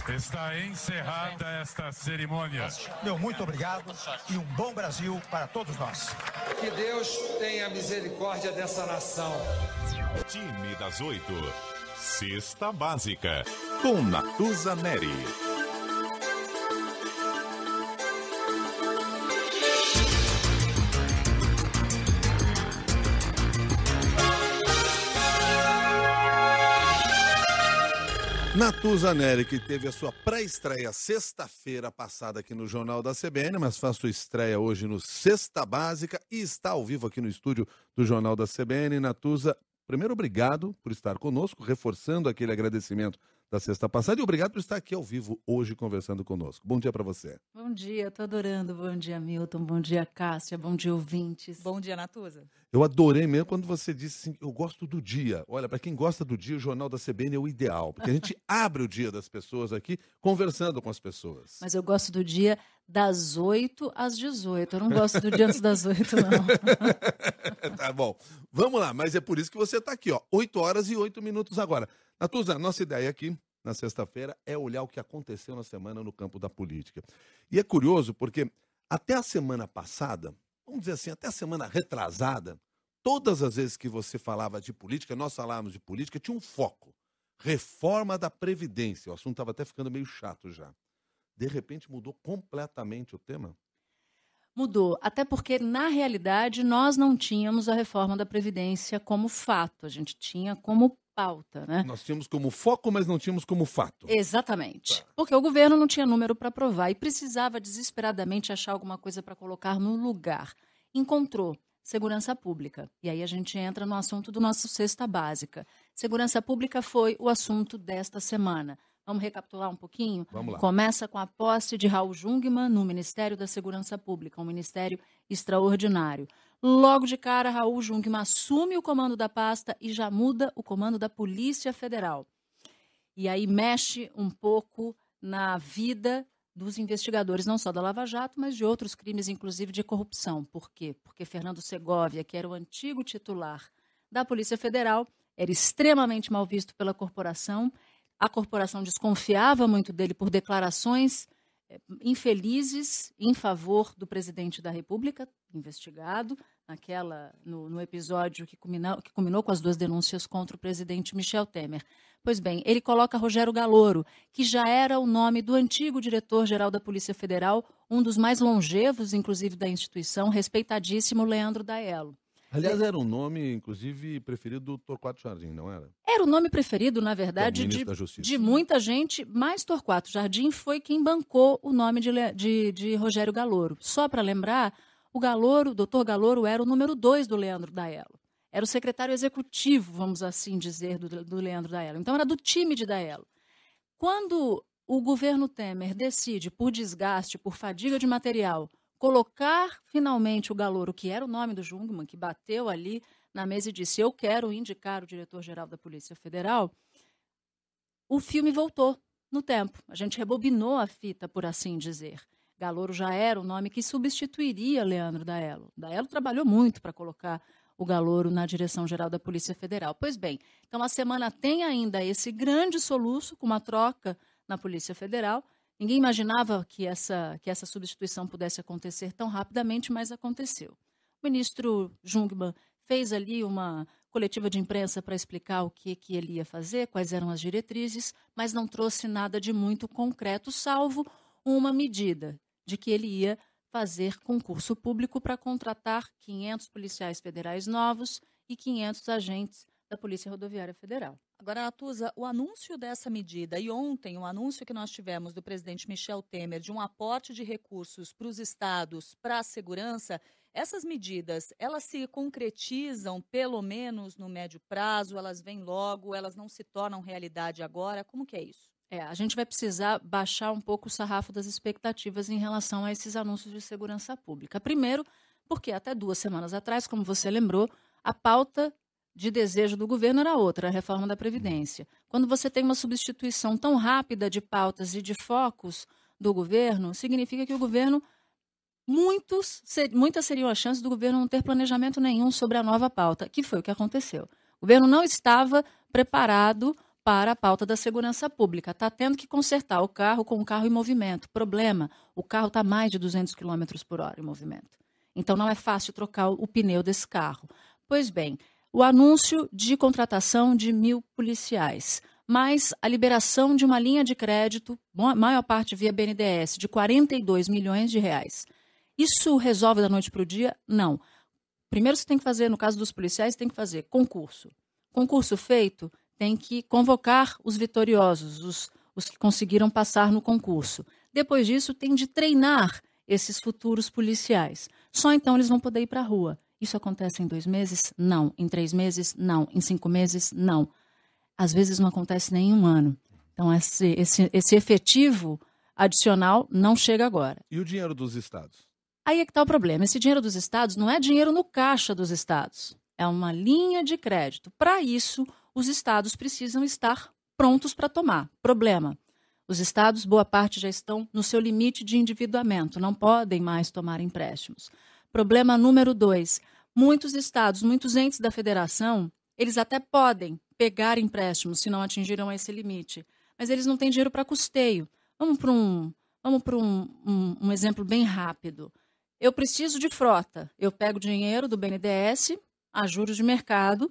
Está encerrada esta cerimônia. Meu muito obrigado e um bom Brasil para todos nós. Que Deus tenha misericórdia dessa nação. Time das 8. Cesta Básica, com Natuza Neri. Natuza Neri, que teve a sua pré-estreia sexta-feira passada aqui no Jornal da CBN, mas faz sua estreia hoje no Cesta Básica e está ao vivo aqui no estúdio do Jornal da CBN. Natuza, primeiro, obrigado por estar conosco, reforçando aquele agradecimento da sexta passada, e obrigado por estar aqui ao vivo hoje conversando conosco. Bom dia para você. Bom dia, tô adorando. Bom dia, Milton. Bom dia, Cássia. Bom dia, ouvintes. Bom dia, Natuza. Eu adorei mesmo quando você disse assim, eu gosto do dia. Olha, para quem gosta do dia, o Jornal da CBN é o ideal, porque a gente abre o dia das pessoas aqui, conversando com as pessoas. Mas eu gosto do dia das 8 às 18. Eu não gosto do dia antes das 8, não. Tá bom. Vamos lá, mas é por isso que você está aqui, ó. 8 horas e 8 minutos agora. Natuza, nossa ideia aqui, na sexta-feira, é olhar o que aconteceu na semana no campo da política. E é curioso porque até a semana passada, vamos dizer assim, até a semana retrasada, todas as vezes que você falava de política, nós falávamos de política, tinha um foco. Reforma da Previdência. O assunto estava até ficando meio chato já. De repente mudou completamente o tema? Mudou, até porque, na realidade, nós não tínhamos a reforma da Previdência como fato. A gente tinha como pauta, né? Nós tínhamos como foco, mas não tínhamos como fato. Exatamente. Tá. Porque o governo não tinha número para aprovar e precisava desesperadamente achar alguma coisa para colocar no lugar. Encontrou segurança pública. E aí a gente entra no assunto do nosso Cesta Básica. Segurança pública foi o assunto desta semana. Vamos recapitular um pouquinho? Vamos lá. Começa com a posse de Raul Jungmann no Ministério da Segurança Pública, um ministério extraordinário. Logo de cara, Raul Jungmann assume o comando da pasta e já muda o comando da Polícia Federal. E aí mexe um pouco na vida dos investigadores, não só da Lava Jato, mas de outros crimes, inclusive de corrupção. Por quê? Porque Fernando Segovia, que era o antigo titular da Polícia Federal, era extremamente mal visto pela corporação. A corporação desconfiava muito dele por declarações infelizes em favor do presidente da República, investigado no episódio que culminou com as 2 denúncias contra o presidente Michel Temer. Pois bem, ele coloca Rogério Galouro, que já era o nome do antigo diretor-geral da Polícia Federal, um dos mais longevos, inclusive, da instituição, respeitadíssimo Leandro Daello. Aliás, era um nome, inclusive, preferido do Torquato Jardim, não era? Era o nome preferido, na verdade, de muita gente, mas Torquato Jardim foi quem bancou o nome de Rogério Galouro. Só para lembrar, o doutor Galouro era o número 2 do Leandro Daello. Era o secretário executivo, vamos assim dizer, do Leandro Daello. Então, era do time de Daello. Quando o governo Temer decide, por desgaste, por fadiga de material, colocar finalmente o Galouro, que era o nome do Jungmann, que bateu ali na mesa e disse, eu quero indicar o diretor-geral da Polícia Federal, o filme voltou no tempo. A gente rebobinou a fita, por assim dizer. Galouro já era o nome que substituiria Leandro Daello. Daello trabalhou muito para colocar o Galouro na direção-geral da Polícia Federal. Pois bem, então a semana tem ainda esse grande soluço com uma troca na Polícia Federal. Ninguém imaginava que essa substituição pudesse acontecer tão rapidamente, mas aconteceu. O ministro Jungmann fez ali uma coletiva de imprensa para explicar o que ele ia fazer, quais eram as diretrizes, mas não trouxe nada de muito concreto, salvo uma medida de que ele ia fazer concurso público para contratar 500 policiais federais novos e 500 agentes da Polícia Rodoviária Federal. Agora, Natuza, o anúncio dessa medida e ontem o anúncio que nós tivemos do presidente Michel Temer de um aporte de recursos para os estados para a segurança, essas medidas, elas se concretizam pelo menos no médio prazo, elas vêm logo, elas não se tornam realidade agora? Como que é isso? A gente vai precisar baixar um pouco o sarrafo das expectativas em relação a esses anúncios de segurança pública. Primeiro, porque até 2 semanas atrás, como você lembrou, a pauta de desejo do governo era outra, a reforma da Previdência. Quando você tem uma substituição tão rápida de pautas e de focos do governo, significa que o governo, muitas seriam as chances do governo não ter planejamento nenhum sobre a nova pauta, que foi o que aconteceu. O governo não estava preparado para a pauta da segurança pública. Está tendo que consertar o carro com o carro em movimento. Problema, o carro está mais de 200 km por hora em movimento. Então não é fácil trocar o pneu desse carro. Pois bem, o anúncio de contratação de 1.000 policiais, mais a liberação de uma linha de crédito, maior parte via BNDES, de 42 milhões de reais. Isso resolve da noite para o dia? Não. Primeiro você tem que fazer, no caso dos policiais, tem que fazer concurso. Concurso feito, tem que convocar os vitoriosos, os que conseguiram passar no concurso. Depois disso, tem de treinar esses futuros policiais. Só então eles vão poder ir para a rua. Isso acontece em 2 meses? Não. Em 3 meses? Não. Em 5 meses? Não. Às vezes não acontece nem em 1 ano. Então, esse efetivo adicional não chega agora. E o dinheiro dos estados? Aí é que está o problema. Esse dinheiro dos estados não é dinheiro no caixa dos estados. É uma linha de crédito. Para isso, os estados precisam estar prontos para tomar. Problema. Os estados, boa parte, já estão no seu limite de endividamento. Não podem mais tomar empréstimos. Problema número 2. Muitos estados, muitos entes da federação, eles até podem pegar empréstimos se não atingiram esse limite, mas eles não têm dinheiro para custeio. Vamos para um exemplo bem rápido. Eu preciso de frota. Eu pego dinheiro do BNDES, a juros de mercado,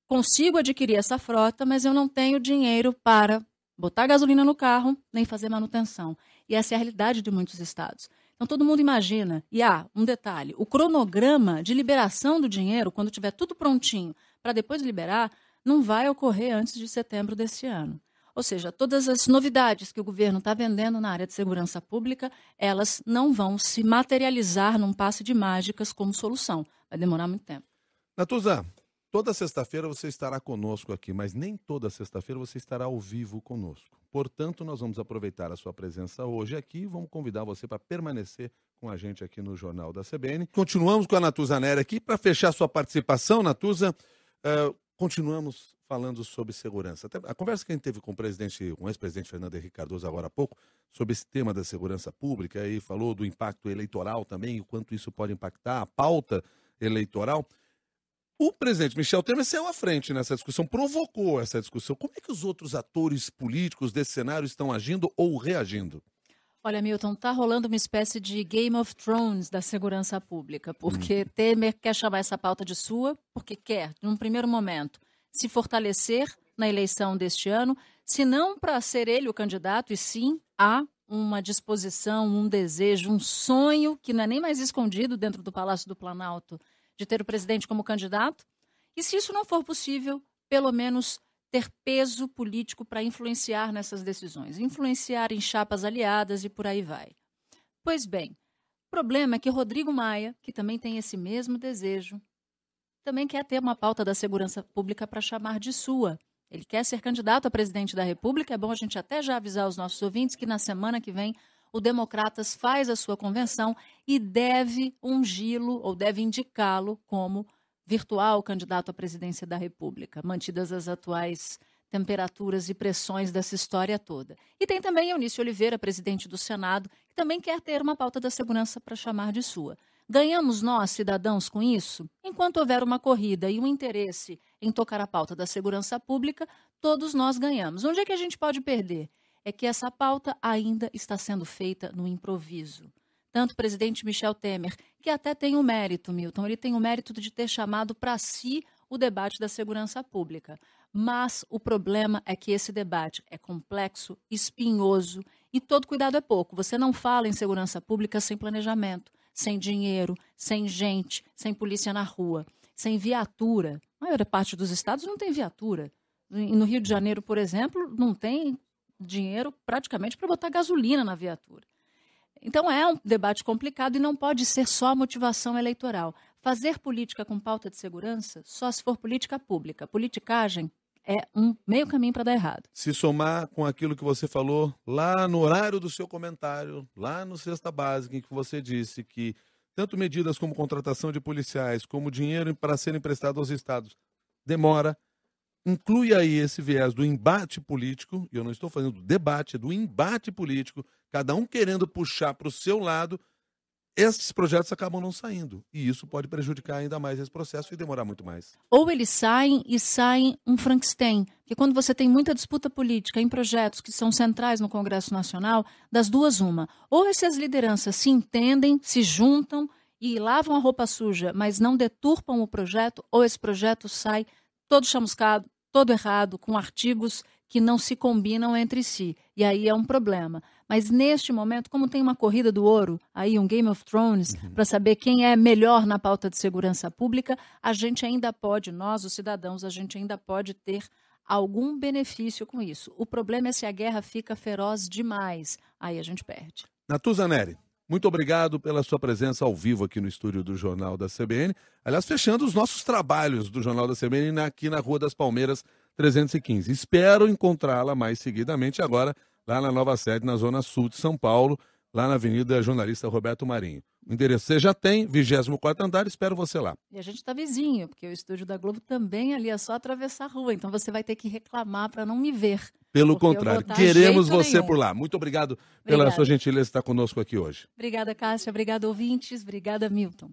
consigo adquirir essa frota, mas eu não tenho dinheiro para botar gasolina no carro, nem fazer manutenção. E essa é a realidade de muitos estados. Então, todo mundo imagina. E um detalhe, o cronograma de liberação do dinheiro, quando tiver tudo prontinho para depois liberar, não vai ocorrer antes de setembro desse ano. Ou seja, todas as novidades que o governo está vendendo na área de segurança pública, elas não vão se materializar num passe de mágicas como solução. Vai demorar muito tempo. Natuza, toda sexta-feira você estará conosco aqui, mas nem toda sexta-feira você estará ao vivo conosco. Portanto, nós vamos aproveitar a sua presença hoje aqui e vamos convidar você para permanecer com a gente aqui no Jornal da CBN. Continuamos com a Natuza Neri aqui. Para fechar sua participação, Natuza, continuamos falando sobre segurança. Até a conversa que a gente teve com o ex-presidente Fernando Henrique Cardoso agora há pouco, sobre esse tema da segurança pública, e falou do impacto eleitoral também, e o quanto isso pode impactar a pauta eleitoral. O presidente Michel Temer saiu à frente nessa discussão, provocou essa discussão. Como é que os outros atores políticos desse cenário estão agindo ou reagindo? Olha, Milton, está rolando uma espécie de Game of Thrones da segurança pública, porque Temer quer chamar essa pauta de sua, porque quer, num primeiro momento, se fortalecer na eleição deste ano, se não para ser ele o candidato, e sim há uma disposição, um desejo, um sonho, que não é nem mais escondido dentro do Palácio do Planalto, de ter o presidente como candidato. E se isso não for possível, pelo menos ter peso político para influenciar nessas decisões, influenciar em chapas aliadas e por aí vai. Pois bem, o problema é que Rodrigo Maia, que também tem esse mesmo desejo, também quer ter uma pauta da segurança pública para chamar de sua. Ele quer ser candidato a presidente da República. É bom a gente até já avisar os nossos ouvintes que na semana que vem o Democratas faz a sua convenção e deve ungí-lo ou deve indicá-lo como virtual candidato à presidência da República, mantidas as atuais temperaturas e pressões dessa história toda. E tem também Eunice Oliveira, presidente do Senado, que também quer ter uma pauta da segurança para chamar de sua. Ganhamos nós, cidadãos, com isso? Enquanto houver uma corrida e um interesse em tocar a pauta da segurança pública, todos nós ganhamos. Onde é que a gente pode perder? É que essa pauta ainda está sendo feita no improviso. Tanto o presidente Michel Temer, que até tem o mérito, Milton, ele tem o mérito de ter chamado para si o debate da segurança pública. Mas o problema é que esse debate é complexo, espinhoso e todo cuidado é pouco. Você não fala em segurança pública sem planejamento, sem dinheiro, sem gente, sem polícia na rua, sem viatura. A maior parte dos estados não tem viatura. No Rio de Janeiro, por exemplo, não tem dinheiro praticamente para botar gasolina na viatura. Então é um debate complicado e não pode ser só motivação eleitoral. Fazer política com pauta de segurança só se for política pública. Politicagem é um meio caminho para dar errado. Se somar com aquilo que você falou lá no horário do seu comentário, lá no Cesta Básica, em que você disse que tanto medidas como contratação de policiais, como dinheiro para ser emprestado aos estados, demora. Inclui aí esse viés do embate político, e eu não estou fazendo do debate, é do embate político, cada um querendo puxar para o seu lado, esses projetos acabam não saindo. E isso pode prejudicar ainda mais esse processo e demorar muito mais. Ou eles saem e saem um Frankenstein. Porque quando você tem muita disputa política em projetos que são centrais no Congresso Nacional, das duas uma. Ou essas lideranças se entendem, se juntam e lavam a roupa suja, mas não deturpam o projeto, ou esse projeto sai todo chamuscado, todo errado, com artigos que não se combinam entre si. E aí é um problema. Mas neste momento, como tem uma corrida do ouro, aí um Game of Thrones, para saber quem é melhor na pauta de segurança pública, a gente ainda pode, nós, os cidadãos, a gente ainda pode ter algum benefício com isso. O problema é se a guerra fica feroz demais. Aí a gente perde. Natuza Neri, muito obrigado pela sua presença ao vivo aqui no estúdio do Jornal da CBN. Aliás, fechando os nossos trabalhos do Jornal da CBN aqui na Rua das Palmeiras 315. Espero encontrá-la mais seguidamente agora lá na nova sede, na Zona Sul de São Paulo, lá na Avenida Jornalista Roberto Marinho. O endereço você já tem, 24º andar, espero você lá. E a gente está vizinho, porque o estúdio da Globo também ali é só atravessar a rua, então você vai ter que reclamar para não me ver. Pelo contrário, queremos você por lá. Muito obrigado pela sua gentileza de estar conosco aqui hoje. Obrigada, Cássia. Obrigada, ouvintes. Obrigada, Milton.